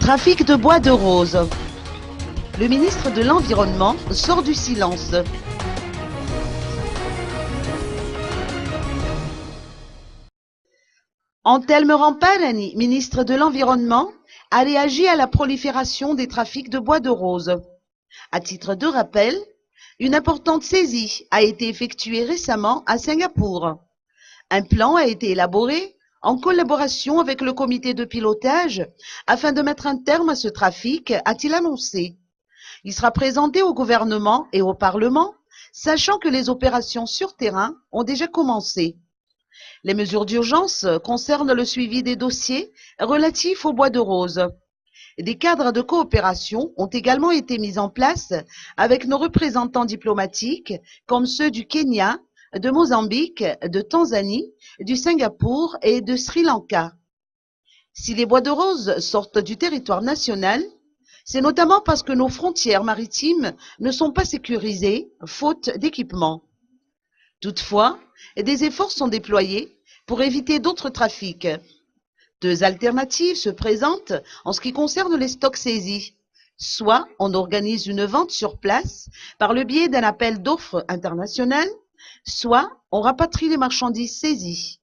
Trafic de bois de rose. Le ministre de l'Environnement sort du silence. Antelme Rampalani, ministre de l'Environnement, a réagi à la prolifération des trafics de bois de rose. À titre de rappel, une importante saisie a été effectuée récemment à Singapour. Un plan a été élaboré en collaboration avec le comité de pilotage afin de mettre un terme à ce trafic, a-t-il annoncé. Il sera présenté au gouvernement et au Parlement, sachant que les opérations sur terrain ont déjà commencé. Les mesures d'urgence concernent le suivi des dossiers relatifs au bois de rose. Des cadres de coopération ont également été mis en place avec nos représentants diplomatiques comme ceux du Kenya, de Mozambique, de Tanzanie, du Singapour et de Sri Lanka. Si les bois de rose sortent du territoire national, c'est notamment parce que nos frontières maritimes ne sont pas sécurisées, faute d'équipement. Toutefois, des efforts sont déployés pour éviter d'autres trafics. Deux alternatives se présentent en ce qui concerne les stocks saisis. Soit on organise une vente sur place par le biais d'un appel d'offres international, soit on rapatrie les marchandises saisies.